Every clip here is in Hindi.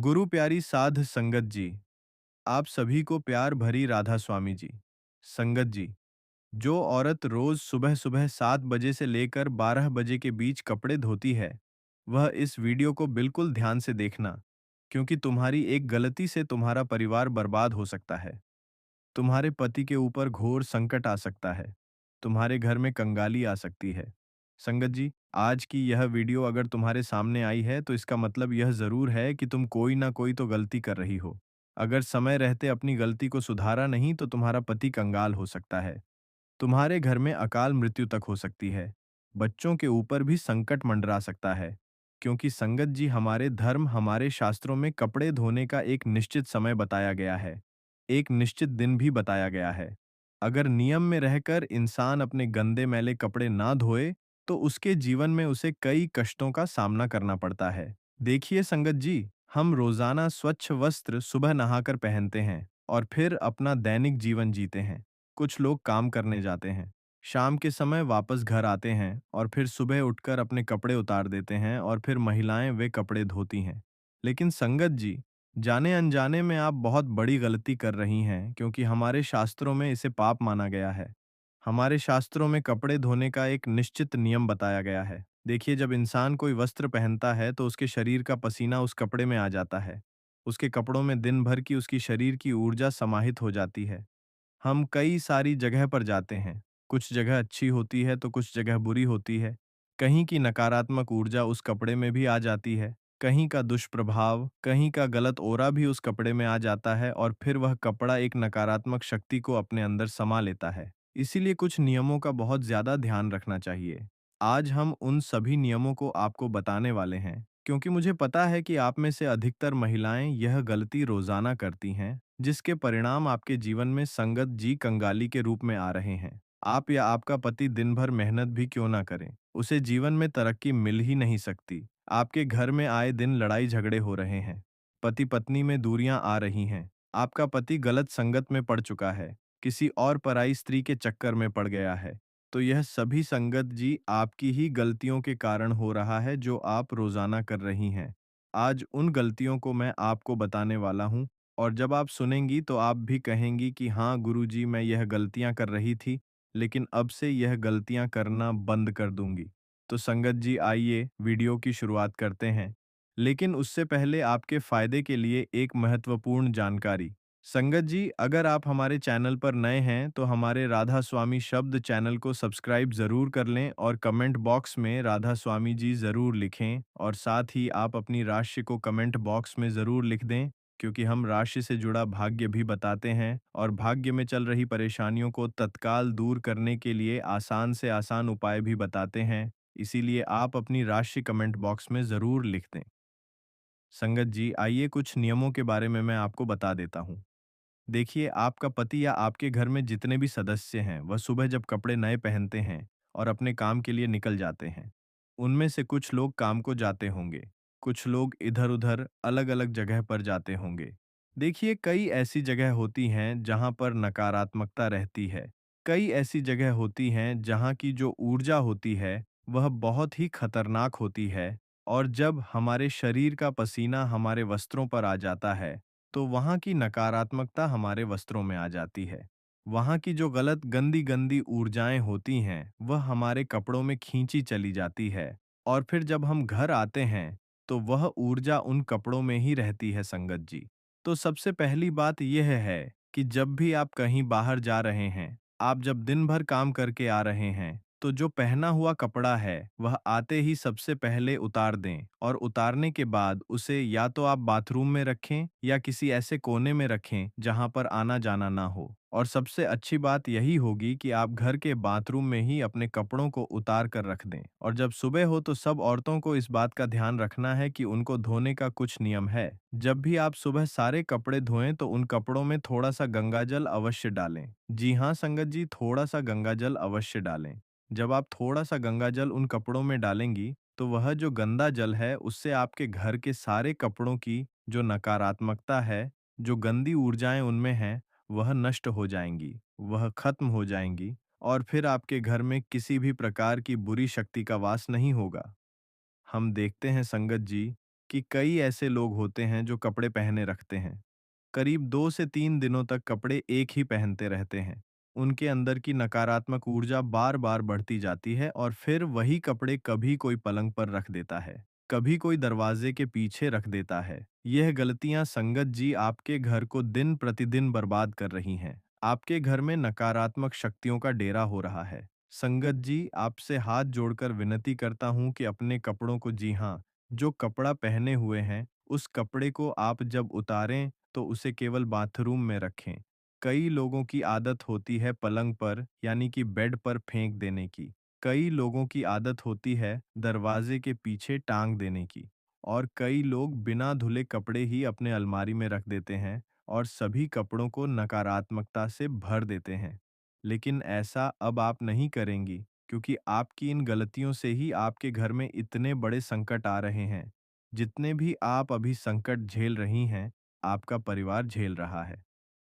गुरु प्यारी साध संगत जी, आप सभी को प्यार भरी राधा स्वामी जी। संगत जी, जो औरत रोज सुबह सुबह 7 बजे से लेकर 12 बजे के बीच कपड़े धोती है, वह इस वीडियो को बिल्कुल ध्यान से देखना, क्योंकि तुम्हारी एक गलती से तुम्हारा परिवार बर्बाद हो सकता है। तुम्हारे पति के ऊपर घोर संकट आ सकता है। तुम्हारे घर में कंगाली आ सकती है। संगत जी, आज की यह वीडियो अगर तुम्हारे सामने आई है तो इसका मतलब यह ज़रूर है कि तुम कोई ना कोई तो गलती कर रही हो। अगर समय रहते अपनी गलती को सुधारा नहीं तो तुम्हारा पति कंगाल हो सकता है। तुम्हारे घर में अकाल मृत्यु तक हो सकती है। बच्चों के ऊपर भी संकट मंडरा सकता है। क्योंकि संगत जी, हमारे धर्म, हमारे शास्त्रों में कपड़े धोने का एक निश्चित समय बताया गया है। एक निश्चित दिन भी बताया गया है। अगर नियम में रहकर इंसान अपने गंदे मैले कपड़े ना धोए, तो उसके जीवन में उसे कई कष्टों का सामना करना पड़ता है। देखिए संगत जी, हम रोजाना स्वच्छ वस्त्र सुबह नहाकर पहनते हैं और फिर अपना दैनिक जीवन जीते हैं। कुछ लोग काम करने जाते हैं, शाम के समय वापस घर आते हैं और फिर सुबह उठकर अपने कपड़े उतार देते हैं और फिर महिलाएं वे कपड़े धोती हैं। लेकिन संगत जी, जाने अनजाने में आप बहुत बड़ी गलती कर रही हैं, क्योंकि हमारे शास्त्रों में इसे पाप माना गया है। हमारे शास्त्रों में कपड़े धोने का एक निश्चित नियम बताया गया है। देखिए, जब इंसान कोई वस्त्र पहनता है तो उसके शरीर का पसीना उस कपड़े में आ जाता है। उसके कपड़ों में दिन भर की उसकी शरीर की ऊर्जा समाहित हो जाती है। हम कई सारी जगह पर जाते हैं। कुछ जगह अच्छी होती है तो कुछ जगह बुरी होती है। कहीं की नकारात्मक ऊर्जा उस कपड़े में भी आ जाती है। कहीं का दुष्प्रभाव, कहीं का गलत ओरा भी उस कपड़े में आ जाता है और फिर वह कपड़ा एक नकारात्मक शक्ति को अपने अंदर समा लेता है। इसीलिए कुछ नियमों का बहुत ज्यादा ध्यान रखना चाहिए। आज हम उन सभी नियमों को आपको बताने वाले हैं, क्योंकि मुझे पता है कि आप में से अधिकतर महिलाएं यह गलती रोजाना करती हैं, जिसके परिणाम आपके जीवन में संगत जी कंगाली के रूप में आ रहे हैं। आप या आपका पति दिन भर मेहनत भी क्यों ना करें, उसे जीवन में तरक्की मिल ही नहीं सकती। आपके घर में आए दिन लड़ाई झगड़े हो रहे हैं। पति पत्नी में दूरियां आ रही हैं। आपका पति गलत संगत में पड़ चुका है, किसी और पराई स्त्री के चक्कर में पड़ गया है। तो यह सभी संगत जी आपकी ही गलतियों के कारण हो रहा है, जो आप रोजाना कर रही हैं। आज उन गलतियों को मैं आपको बताने वाला हूँ, और जब आप सुनेंगी तो आप भी कहेंगी कि हाँ गुरुजी, मैं यह गलतियां कर रही थी, लेकिन अब से यह गलतियां करना बंद कर दूंगी। तो संगत जी, आइए वीडियो की शुरुआत करते हैं। लेकिन उससे पहले आपके फायदे के लिए एक महत्वपूर्ण जानकारी। संगत जी, अगर आप हमारे चैनल पर नए हैं तो हमारे राधा स्वामी शब्द चैनल को सब्सक्राइब ज़रूर कर लें और कमेंट बॉक्स में राधा स्वामी जी ज़रूर लिखें, और साथ ही आप अपनी राशि को कमेंट बॉक्स में ज़रूर लिख दें, क्योंकि हम राशि से जुड़ा भाग्य भी बताते हैं और भाग्य में चल रही परेशानियों को तत्काल दूर करने के लिए आसान से आसान उपाय भी बताते हैं। इसीलिए आप अपनी राशि कमेंट बॉक्स में ज़रूर लिख दें। संगत जी, आइए कुछ नियमों के बारे में मैं आपको बता देता हूँ। देखिए, आपका पति या आपके घर में जितने भी सदस्य हैं, वह सुबह जब कपड़े नए पहनते हैं और अपने काम के लिए निकल जाते हैं, उनमें से कुछ लोग काम को जाते होंगे, कुछ लोग इधर-उधर अलग-अलग जगह पर जाते होंगे। देखिए, कई ऐसी जगह होती हैं जहाँ पर नकारात्मकता रहती है। कई ऐसी जगह होती हैं जहाँ की जो ऊर्जा होती है, वह बहुत ही खतरनाक होती है, और जब हमारे शरीर का पसीना हमारे वस्त्रों पर आ जाता है, तो वहाँ की नकारात्मकता हमारे वस्त्रों में आ जाती है। वहाँ की जो गलत गंदी-गंदी ऊर्जाएँ होती हैं, वह हमारे कपड़ों में खींची चली जाती है, और फिर जब हम घर आते हैं, तो वह ऊर्जा उन कपड़ों में ही रहती है संगत जी। तो सबसे पहली बात यह है कि जब भी आप कहीं बाहर जा रहे हैं, आप जब दिन भर काम करके आ रहे हैं, तो जो पहना हुआ कपड़ा है, वह आते ही सबसे पहले उतार दें, और उतारने के बाद उसे या तो आप बाथरूम में रखें या किसी ऐसे कोने में रखें जहां पर आना-जाना ना हो। और सबसे अच्छी बात यही होगी कि आप घर के बाथरूम में ही अपने कपड़ों को उतार कर रख दें। और जब सुबह हो तो सब औरतों को इस बात का ध्यान रखना है कि उनको धोने का कुछ नियम है। जब भी आप सुबह सारे कपड़े धोएं तो उन कपड़ों में थोड़ा-सा गंगाजल अवश्य डालें। जी हाँ संगत जी, थोड़ा-सा गंगाजल अवश्य डालें। जब आप थोड़ा-सा गंगाजल उन कपड़ों में डालेंगी, तो वह जो गंदा जल है, उससे आपके घर के सारे कपड़ों की जो नकारात्मकता है, जो गंदी ऊर्जाएँ उनमें हैं, वह नष्ट हो जाएँगी, वह खत्म हो जाएँगी, और फिर आपके घर में किसी भी प्रकार की बुरी शक्ति का वास नहीं होगा। हम देखते हैं संगत जी, कि कई ऐसे लोग होते हैं जो कपड़े पहने रखते हैं। करीब 2 से 3 दिनों तक कपड़े एक ही पहनते रहते हैं। उनके अंदर की नकारात्मक ऊर्जा बार-बार बढ़ती जाती है और फिर वही कपड़े कभी कोई पलंग पर रख देता है, कभी कोई दरवाजे के पीछे रख देता है। यह गलतियां संगत जी आपके घर को दिन प्रतिदिन बर्बाद कर रही हैं। आपके घर में नकारात्मक शक्तियों का डेरा हो रहा है। संगत जी, आपसे हाथ जोड़कर विनती करता हूँ कि अपने कपड़ों को, जी हाँ, जो कपड़ा पहने हुए हैं, उस कपड़े को आप जब उतारें तो उसे केवल बाथरूम में रखें। कई लोगों की आदत होती है पलंग पर यानी कि बेड पर फेंक देने की। कई लोगों की आदत होती है दरवाजे के पीछे टांग देने की। और कई लोग बिना धुले कपड़े ही अपने अलमारी में रख देते हैं और सभी कपड़ों को नकारात्मकता से भर देते हैं। लेकिन ऐसा अब आप नहीं करेंगी, क्योंकि आपकी इन गलतियों से ही आपके घर में इतने बड़े संकट आ रहे हैं। जितने भी आप अभी संकट झेल रही हैं, आपका परिवार झेल रहा है।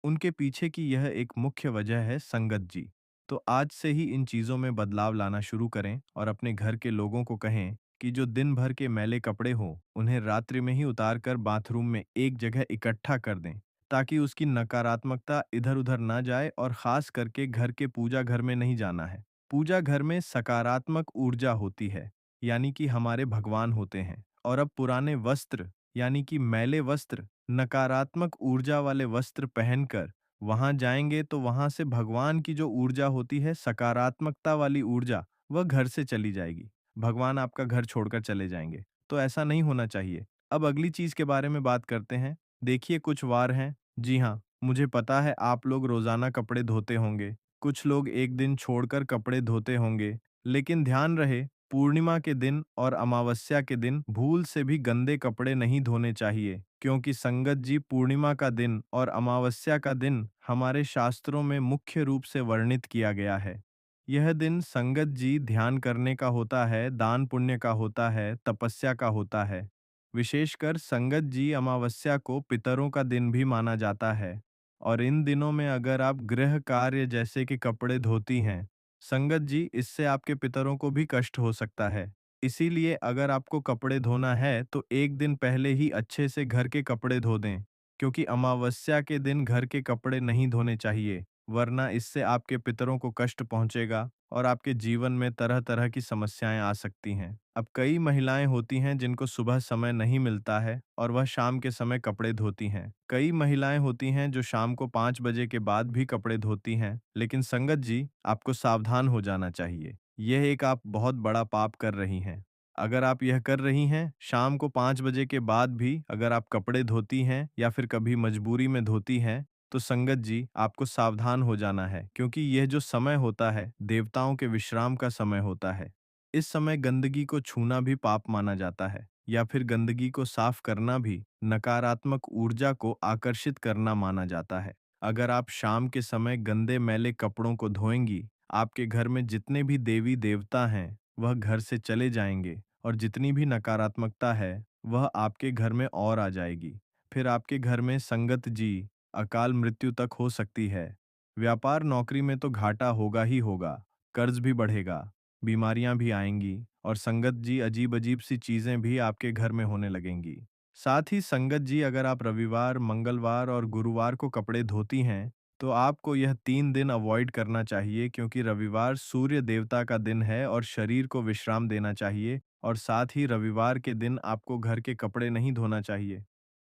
उनके पीछे की यह एक मुख्य वजह है संगत जी। तो आज से ही इन चीज़ों में बदलाव लाना शुरू करें और अपने घर के लोगों को कहें कि जो दिन भर के मैले कपड़े हों, उन्हें रात्रि में ही उतार कर बाथरूम में एक जगह इकट्ठा कर दें, ताकि उसकी नकारात्मकता इधर-उधर ना जाए और ख़ास करके घर के पूजा घर में नहीं जाना है। पूजा घर में सकारात्मक ऊर्जा होती है, यानी कि हमारे भगवान होते हैं और अब पुराने वस्त्र यानी कि मैले वस्त्र, नकारात्मक ऊर्जा वाले वस्त्र पहनकर वहां जाएंगे तो वहां से भगवान की जो ऊर्जा होती है, सकारात्मकता वाली ऊर्जा, वह घर से चली जाएगी। भगवान आपका घर छोड़कर चले जाएंगे। तो ऐसा नहीं होना चाहिए। अब अगली चीज के बारे में बात करते हैं। देखिए, कुछ वार हैं। जी हाँ, मुझे पता है आप लोग रोजाना कपड़े धोते होंगे। कुछ लोग एक दिन छोड़कर कपड़े धोते होंगे। लेकिन ध्यान रहे, पूर्णिमा के दिन और अमावस्या के दिन भूल से भी गंदे कपड़े नहीं धोने चाहिए, क्योंकि संगत जी, पूर्णिमा का दिन और अमावस्या का दिन हमारे शास्त्रों में मुख्य रूप से वर्णित किया गया है। यह दिन संगत जी ध्यान करने का होता है, दान पुण्य का होता है, तपस्या का होता है। विशेषकर संगत जी, अमावस्या को पितरों का दिन भी माना जाता है। और इन दिनों में अगर आप गृह कार्य जैसे कि कपड़े धोती हैं, संगत जी, इससे आपके पितरों को भी कष्ट हो सकता है। इसीलिए अगर आपको कपड़े धोना है तो एक दिन पहले ही अच्छे से घर के कपड़े धो दें, क्योंकि अमावस्या के दिन घर के कपड़े नहीं धोने चाहिए, वरना इससे आपके पितरों को कष्ट पहुंचेगा और आपके जीवन में तरह तरह की समस्याएं आ सकती हैं। अब कई महिलाएं होती हैं जिनको सुबह समय नहीं मिलता है और वह शाम के समय कपड़े धोती हैं। कई महिलाएं होती हैं जो शाम को 5 बजे के बाद भी कपड़े धोती हैं। लेकिन संगत जी, आपको सावधान हो जाना चाहिए। यह एक आप बहुत बड़ा पाप कर रही हैं। अगर आप यह कर रही हैं, शाम को 5 बजे के बाद भी अगर आप कपड़े धोती हैं या फिर कभी मजबूरी में धोती हैं, तो संगत जी, आपको सावधान हो जाना है, क्योंकि यह जो समय होता है, देवताओं के विश्राम का समय होता है। इस समय गंदगी को छूना भी पाप माना जाता है, या फिर गंदगी को साफ करना भी नकारात्मक ऊर्जा को आकर्षित करना माना जाता है। अगर आप शाम के समय गंदे मैले कपड़ों को धोएंगी, आपके घर में जितने भी देवी देवता हैं, वह घर से चले जाएंगे और जितनी भी नकारात्मकता है, वह आपके घर में और आ जाएगी। फिर आपके घर में संगत जी, अकाल मृत्यु तक हो सकती है। व्यापार नौकरी में तो घाटा होगा ही होगा, कर्ज भी बढ़ेगा, बीमारियां भी आएंगी और संगत जी, अजीब अजीब सी चीजें भी आपके घर में होने लगेंगी। साथ ही संगत जी, अगर आप रविवार, मंगलवार और गुरुवार को कपड़े धोती हैं, तो आपको यह 3 दिन अवॉइड करना चाहिए, क्योंकि रविवार सूर्य देवता का दिन है और शरीर को विश्राम देना चाहिए। और साथ ही रविवार के दिन आपको घर के कपड़े नहीं धोना चाहिए।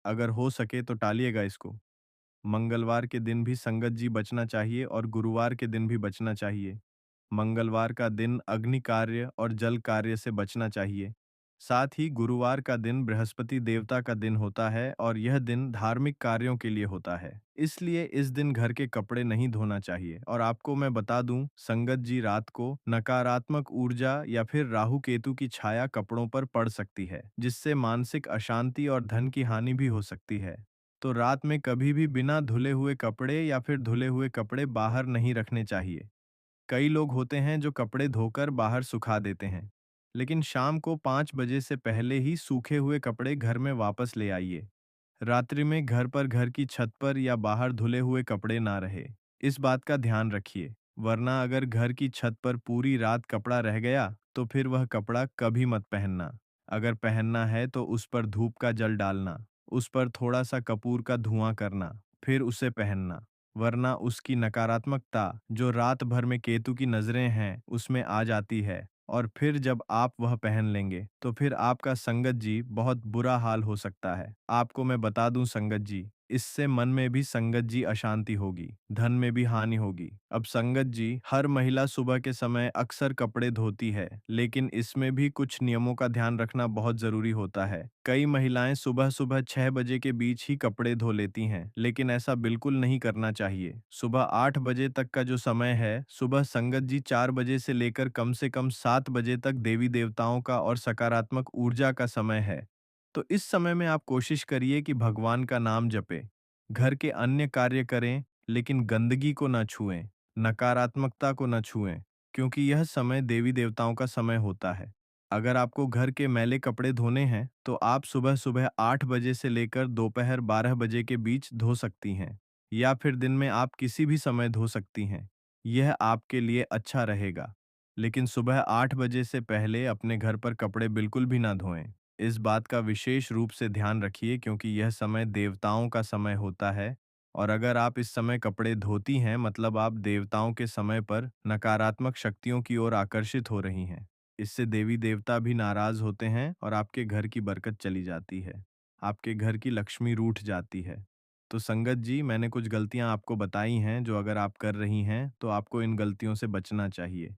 अगर हो सके तो टालिएगा इसको। मंगलवार के दिन भी संगत जी बचना चाहिए और गुरुवार के दिन भी बचना चाहिए। मंगलवार का दिन अग्नि कार्य और जल कार्य से बचना चाहिए। साथ ही गुरुवार का दिन बृहस्पति देवता का दिन होता है और यह दिन धार्मिक कार्यों के लिए होता है। इसलिए इस दिन घर के कपड़े नहीं धोना चाहिए। और आपको मैं बता दूं, संगत जी, रात को नकारात्मक ऊर्जा या फिर राहु केतु की छाया कपड़ों पर पड़ सकती है, जिससे मानसिक अशांति और धन की हानि भी हो सकती है। तो रात में कभी भी बिना धुले हुए कपड़े या फिर धुले हुए कपड़े बाहर नहीं रखने चाहिए। कई लोग होते हैं जो कपड़े धोकर बाहर सुखा देते हैं, लेकिन शाम को 5 बजे से पहले ही सूखे हुए कपड़े घर में वापस ले आइए। रात्रि में घर पर, घर की छत पर या बाहर धुले हुए कपड़े ना रहे। इस बात का ध्यान रखिए, वरना अगर घर की छत पर पूरी रात कपड़ा रह गया तो फिर वह कपड़ा कभी मत पहनना। अगर पहनना है तो उस पर धूप का जल डालना, उस पर थोड़ा सा कपूर का धुआं करना, फिर उसे पहनना। वरना उसकी नकारात्मकता जो रात भर में केतु की नजरें हैं उसमें आ जाती है, और फिर जब आप वह पहन लेंगे तो फिर आपका संगत जी बहुत बुरा हाल हो सकता है। आपको मैं बता दूं संगत जी, इससे मन में भी संगत जी अशांति होगी, धन में भी हानि होगी। अब संगत जी, हर महिला सुबह के समय अक्सर कपड़े धोती है, लेकिन इसमें भी कुछ नियमों का ध्यान रखना बहुत जरूरी होता है। कई महिलाएं सुबह सुबह 6 बजे के बीच ही कपड़े धो लेती हैं, लेकिन ऐसा बिल्कुल नहीं करना चाहिए। सुबह 8 बजे तक का जो समय है, सुबह संगत जी 4 बजे से कम 7 बजे तक देवी देवताओं का और सकारात्मक ऊर्जा का समय है। तो इस समय में आप कोशिश करिए कि भगवान का नाम जपें, घर के अन्य कार्य करें, लेकिन गंदगी को ना छुएं, नकारात्मकता को ना छुएं, क्योंकि यह समय देवी देवताओं का समय होता है। अगर आपको घर के मैले कपड़े धोने हैं, तो आप सुबह सुबह 8 बजे से लेकर दोपहर 12 बजे के बीच धो सकती हैं, या फिर दिन में आप किसी भी समय धो सकती हैं। यह आपके लिए अच्छा रहेगा। लेकिन सुबह 8 बजे से पहले अपने घर पर कपड़े बिल्कुल भी ना धोएं। इस बात का विशेष रूप से ध्यान रखिए, क्योंकि यह समय देवताओं का समय होता है, और अगर आप इस समय कपड़े धोती हैं मतलब आप देवताओं के समय पर नकारात्मक शक्तियों की ओर आकर्षित हो रही हैं। इससे देवी देवता भी नाराज होते हैं और आपके घर की बरकत चली जाती है। आपके घर की लक्ष्मी रूठ जाती है। तो संगत जी, मैंने कुछ गलतियां आपको बताई हैं जो अगर आप कर रही हैं तो आपको इन गलतियों से बचना चाहिए।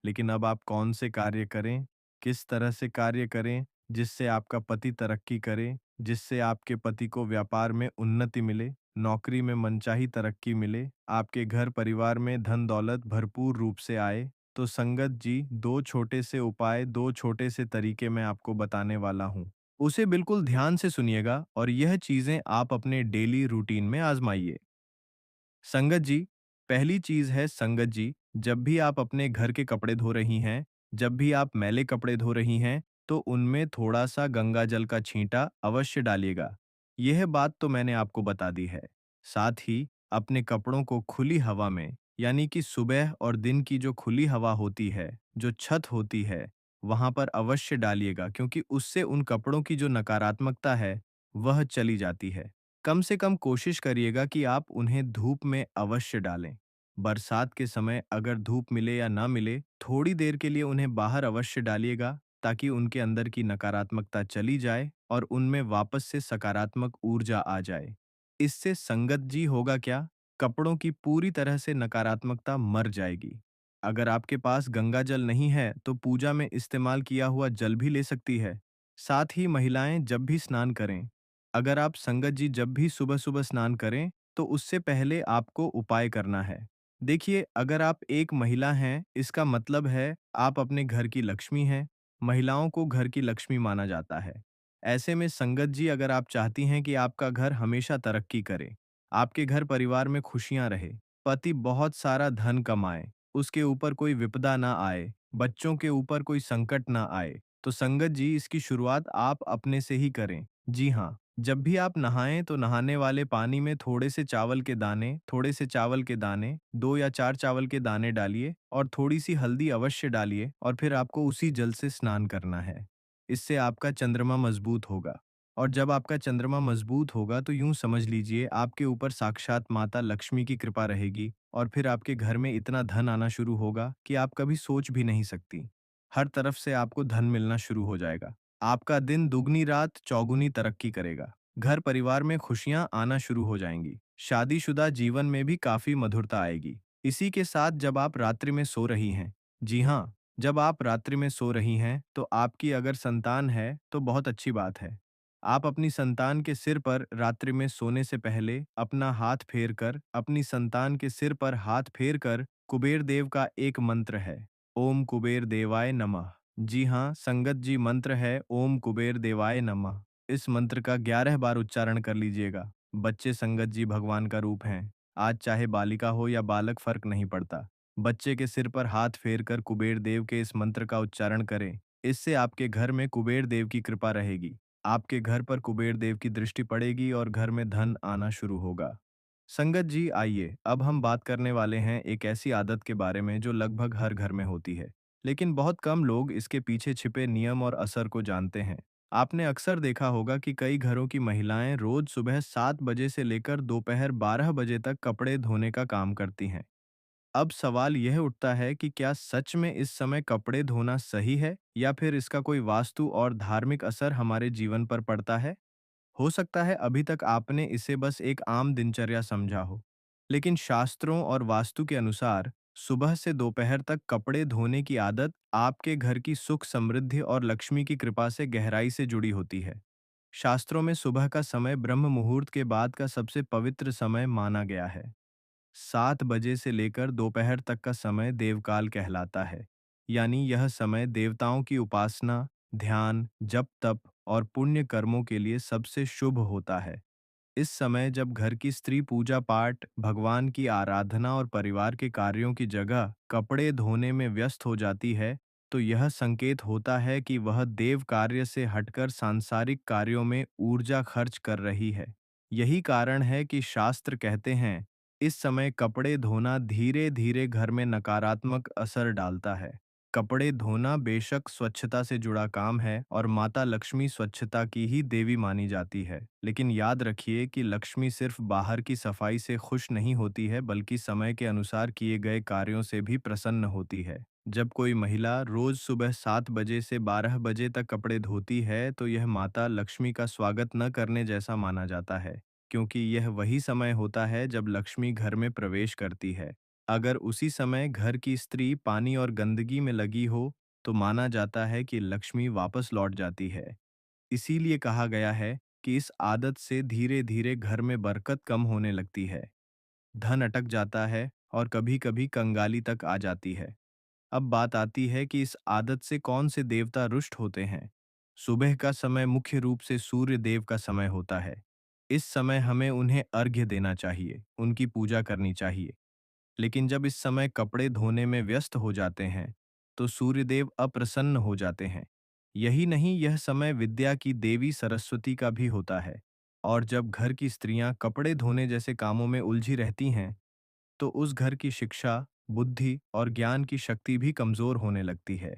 लेकिन अब आप कौन से कार्य करें, किस तरह से कार्य करें जिससे आपका पति तरक्की करे, जिससे आपके पति को व्यापार में उन्नति मिले, नौकरी में मनचाही तरक्की मिले, आपके घर परिवार में धन दौलत भरपूर रूप से आए, तो संगत जी, दो छोटे से उपाय, दो छोटे से तरीके मैं आपको बताने वाला हूँ। उसे बिल्कुल ध्यान से सुनिएगा और यह चीजें आप अपने डेली रूटीन में आजमाइए। संगत जी, पहली चीज है संगत जी, जब भी आप अपने घर के कपड़े धो रही हैं, जब भी आप मैले कपड़े धो रही हैं, तो उनमें थोड़ा सा गंगा जल का छींटा अवश्य डालिएगा। यह बात तो मैंने आपको बता दी है। साथ ही अपने कपड़ों को खुली हवा में, यानी कि सुबह और दिन की जो खुली हवा होती है, जो छत होती है, वहां पर अवश्य डालिएगा, क्योंकि उससे उन कपड़ों की जो नकारात्मकता है, वह चली जाती है। कम से कम कोशिश करिएगा कि आप उन्हें धूप में अवश्य डालें। बरसात के समय अगर धूप मिले या ना मिले, थोड़ी देर के लिए उन्हें बाहर अवश्य डालिएगा, ताकि उनके अंदर की नकारात्मकता चली जाए और उनमें वापस से सकारात्मक ऊर्जा आ जाए। इससे संगत जी होगा क्या? कपड़ों की पूरी तरह से नकारात्मकता मर जाएगी। अगर आपके पास गंगा जल नहीं है, तो पूजा में इस्तेमाल किया हुआ जल भी ले सकती है। साथ ही महिलाएं जब भी स्नान करें, अगर आप संगत जी जब भी सुबह-सुबह स्नान करें, तो उससे पहले आपको उपाय करना है। देखिए, अगर आप एक महिला हैं, इसका मतलब है आप अपने घर की लक्ष्मी हैं। महिलाओं को घर की लक्ष्मी माना जाता है। ऐसे में संगत जी, अगर आप चाहती हैं कि आपका घर हमेशा तरक्की करे, आपके घर परिवार में खुशियाँ रहे, पति बहुत सारा धन कमाए, उसके ऊपर कोई विपदा ना आए, बच्चों के ऊपर कोई संकट ना आए, तो संगत जी इसकी शुरुआत आप अपने से ही करें। जी हाँ, जब भी आप नहाएं तो नहाने वाले पानी में थोड़े से चावल के दाने, 2 या 4 चावल के दाने डालिए और थोड़ी सी हल्दी अवश्य डालिए, और फिर आपको उसी जल से स्नान करना है। इससे आपका चंद्रमा मजबूत होगा। और जब आपका चंद्रमा मजबूत होगा तो यूं समझ लीजिए आपके ऊपर साक्षात माता लक्ष्मी की कृपा रहेगी, और फिर आपके घर में इतना धन आना शुरू होगा कि आप कभी सोच भी नहीं सकती। हर तरफ से आपको धन मिलना शुरू हो जाएगा। आपका दिन दुगनी रात चौगुनी तरक्की करेगा। घर परिवार में खुशियां आना शुरू हो जाएंगी। शादीशुदा जीवन में भी काफी मधुरता आएगी। इसी के साथ जब आप रात्रि में सो रही हैं, जी हाँ, जब आप रात्रि में सो रही हैं तो आपकी अगर संतान है तो बहुत अच्छी बात है। आप अपनी संतान के सिर पर रात्रि में सोने से पहले अपना हाथ फेर कर, अपनी संतान के सिर पर हाथ फेर कर कुबेर देव का एक मंत्र है, ओम कुबेर देवाय नमः। जी हाँ, संगत जी, मंत्र है ओम कुबेर देवाय नमः। इस मंत्र का 11 बार उच्चारण कर लीजिएगा। बच्चे संगत जी भगवान का रूप हैं। आज चाहे बालिका हो या बालक, फर्क नहीं पड़ता। बच्चे के सिर पर हाथ फेर कर कुबेर देव के इस मंत्र का उच्चारण करें। इससे आपके घर में कुबेर देव की कृपा रहेगी। आपके घर पर कुबेर देव की दृष्टि पड़ेगी और घर में धन आना शुरू होगा। संगत जी, आइए अब हम बात करने वाले हैं एक ऐसी आदत के बारे में जो लगभग हर घर में होती है, लेकिन बहुत कम लोग इसके पीछे छिपे नियम और असर को जानते हैं। आपने अक्सर देखा होगा कि कई घरों की महिलाएं रोज सुबह 7 बजे से लेकर दोपहर 12 बजे तक कपड़े धोने का काम करती हैं। अब सवाल यह उठता है कि क्या सच में इस समय कपड़े धोना सही है या फिर इसका कोई वास्तु और धार्मिक असर हमारे जीवन पर पड़ता है? हो सकता है अभी तक आपने इसे बस एक आम दिनचर्या समझा हो, लेकिन शास्त्रों और वास्तु के अनुसार सुबह से दोपहर तक कपड़े धोने की आदत आपके घर की सुख समृद्धि और लक्ष्मी की कृपा से गहराई से जुड़ी होती है। शास्त्रों में सुबह का समय ब्रह्म मुहूर्त के बाद का सबसे पवित्र समय माना गया है। 7 बजे से लेकर दोपहर तक का समय देवकाल कहलाता है, यानी यह समय देवताओं की उपासना, ध्यान, जप तप और पुण्य कर्मों के लिए सबसे शुभ होता है। इस समय जब घर की स्त्री पूजा पाठ, भगवान की आराधना और परिवार के कार्यों की जगह कपड़े धोने में व्यस्त हो जाती है, तो यह संकेत होता है कि वह देव कार्य से हटकर सांसारिक कार्यों में ऊर्जा खर्च कर रही है। यही कारण है कि शास्त्र कहते हैं, इस समय कपड़े धोना धीरे धीरे घर में नकारात्मक असर डालता है। कपड़े धोना बेशक स्वच्छता से जुड़ा काम है और माता लक्ष्मी स्वच्छता की ही देवी मानी जाती है, लेकिन याद रखिए कि लक्ष्मी सिर्फ बाहर की सफाई से खुश नहीं होती है, बल्कि समय के अनुसार किए गए कार्यों से भी प्रसन्न होती है। जब कोई महिला रोज सुबह 7 बजे से 12 बजे तक कपड़े धोती है, तो यह माता लक्ष्मी का स्वागत न करने जैसा माना जाता है, क्योंकि यह वही समय होता है जब लक्ष्मी घर में प्रवेश करती है। अगर उसी समय घर की स्त्री पानी और गंदगी में लगी हो, तो माना जाता है कि लक्ष्मी वापस लौट जाती है। इसीलिए कहा गया है कि इस आदत से धीरे धीरे घर में बरकत कम होने लगती है, धन अटक जाता है और कभी कभी कंगाली तक आ जाती है। अब बात आती है कि इस आदत से कौन से देवता रुष्ट होते हैं। सुबह का समय मुख्य रूप से सूर्य देव का समय होता है। इस समय हमें उन्हें अर्घ्य देना चाहिए, उनकी पूजा करनी चाहिए। लेकिन जब इस समय कपड़े धोने में व्यस्त हो जाते हैं, तो सूर्यदेव अप्रसन्न हो जाते हैं। यही नहीं, यह समय विद्या की देवी सरस्वती का भी होता है। और जब घर की स्त्रियां कपड़े धोने जैसे कामों में उलझी रहती हैं, तो उस घर की शिक्षा, बुद्धि और ज्ञान की शक्ति भी कमजोर होने लगती है।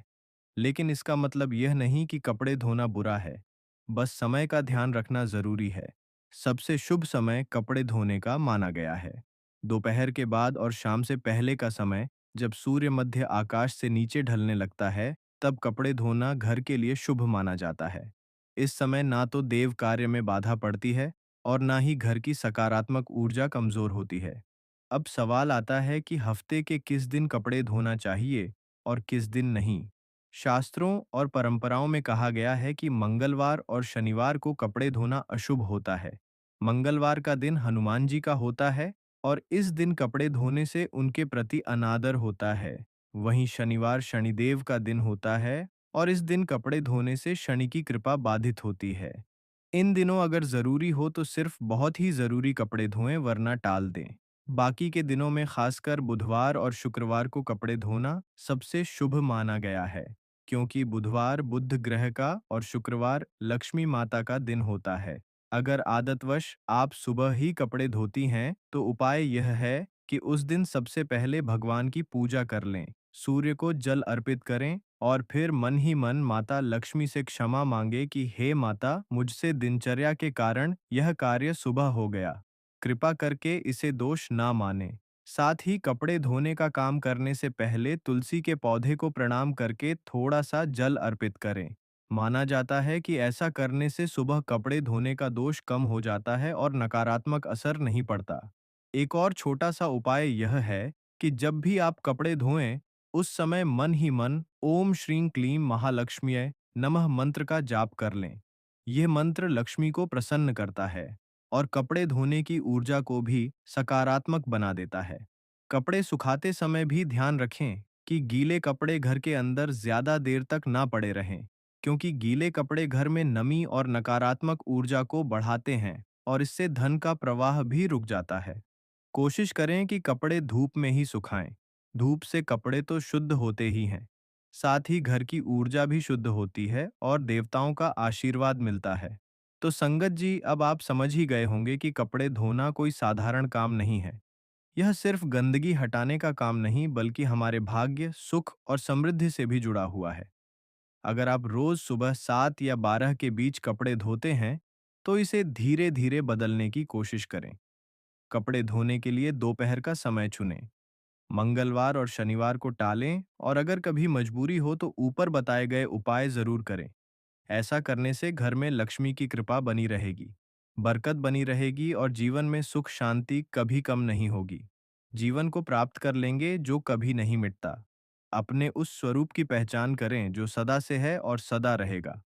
लेकिन इसका मतलब यह नहीं कि कपड़े धोना बुरा है, बस समय का ध्यान रखना जरूरी है। सबसे शुभ समय कपड़े धोने का माना गया है दोपहर के बाद और शाम से पहले का समय, जब सूर्य मध्य आकाश से नीचे ढलने लगता है, तब कपड़े धोना घर के लिए शुभ माना जाता है। इस समय ना तो देव कार्य में बाधा पड़ती है और ना ही घर की सकारात्मक ऊर्जा कमजोर होती है। अब सवाल आता है कि हफ्ते के किस दिन कपड़े धोना चाहिए और किस दिन नहीं। शास्त्रों और परंपराओं में कहा गया है कि मंगलवार और शनिवार को कपड़े धोना अशुभ होता है। मंगलवार का दिन हनुमान जी का होता है और इस दिन कपड़े धोने से उनके प्रति अनादर होता है। वहीं शनिवार शनिदेव का दिन होता है और इस दिन कपड़े धोने से शनि की कृपा बाधित होती है। इन दिनों अगर जरूरी हो तो सिर्फ बहुत ही जरूरी कपड़े धोएं, वरना टाल दें। बाकी के दिनों में खासकर बुधवार और शुक्रवार को कपड़े धोना सबसे शुभ माना गया है, क्योंकि बुधवार बुध ग्रह का और शुक्रवार लक्ष्मी माता का दिन होता है। अगर आदतवश आप सुबह ही कपड़े धोती हैं, तो उपाय यह है कि उस दिन सबसे पहले भगवान की पूजा कर लें, सूर्य को जल अर्पित करें और फिर मन ही मन माता लक्ष्मी से क्षमा मांगे कि हे माता, मुझसे दिनचर्या के कारण यह कार्य सुबह हो गया, कृपा करके इसे दोष ना माने। साथ ही कपड़े धोने का काम करने से पहले तुलसी के पौधे को प्रणाम करके थोड़ा सा जल अर्पित करें। माना जाता है कि ऐसा करने से सुबह कपड़े धोने का दोष कम हो जाता है और नकारात्मक असर नहीं पड़ता। एक और छोटा सा उपाय यह है कि जब भी आप कपड़े धोएं, उस समय मन ही मन ओम श्रीं क्लीं महालक्ष्म्यै नमः मंत्र का जाप कर लें। यह मंत्र लक्ष्मी को प्रसन्न करता है और कपड़े धोने की ऊर्जा को भी सकारात्मक बना देता है। कपड़े सुखाते समय भी ध्यान रखें कि गीले कपड़े घर के अंदर ज्यादा देर तक ना पड़े रहें, क्योंकि गीले कपड़े घर में नमी और नकारात्मक ऊर्जा को बढ़ाते हैं और इससे धन का प्रवाह भी रुक जाता है। कोशिश करें कि कपड़े धूप में ही सुखाएं। धूप से कपड़े तो शुद्ध होते ही हैं, साथ ही घर की ऊर्जा भी शुद्ध होती है और देवताओं का आशीर्वाद मिलता है। तो संगत जी, अब आप समझ ही गए होंगे कि कपड़े धोना कोई साधारण काम नहीं है। यह सिर्फ गंदगी हटाने का काम नहीं बल्कि हमारे भाग्य, सुख और समृद्धि से भी जुड़ा हुआ है। अगर आप रोज सुबह 7 या 12 के बीच कपड़े धोते हैं, तो इसे धीरे धीरे बदलने की कोशिश करें। कपड़े धोने के लिए दोपहर का समय चुनें। मंगलवार और शनिवार को टालें और अगर कभी मजबूरी हो तो ऊपर बताए गए उपाय जरूर करें। ऐसा करने से घर में लक्ष्मी की कृपा बनी रहेगी, बरकत बनी रहेगी और जीवन में सुख शांति कभी कम नहीं होगी। जीवन को प्राप्त कर लेंगे जो कभी नहीं मिटता। अपने उस स्वरूप की पहचान करें जो सदा से है और सदा रहेगा।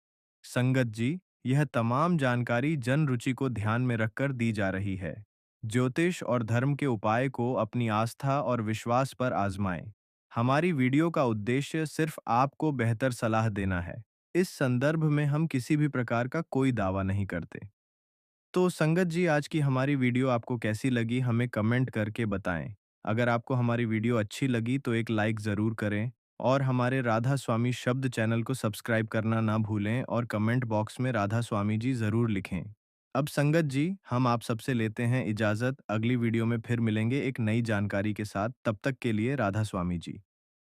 संगत जी, यह तमाम जानकारी जन रुचि को ध्यान में रखकर दी जा रही है। ज्योतिष और धर्म के उपाय को अपनी आस्था और विश्वास पर आजमाएं। हमारी वीडियो का उद्देश्य सिर्फ आपको बेहतर सलाह देना है। इस संदर्भ में हम किसी भी प्रकार का कोई दावा नहीं करते। तो संगत जी, आज की हमारी वीडियो आपको कैसी लगी हमें कमेंट करके बताएं। अगर आपको हमारी वीडियो अच्छी लगी तो एक लाइक ज़रूर करें और हमारे राधा स्वामी शब्द चैनल को सब्सक्राइब करना ना भूलें और कमेंट बॉक्स में राधा स्वामी जी ज़रूर लिखें। अब संगत जी, हम आप सबसे लेते हैं इजाज़त। अगली वीडियो में फिर मिलेंगे एक नई जानकारी के साथ। तब तक के लिए राधा स्वामी जी।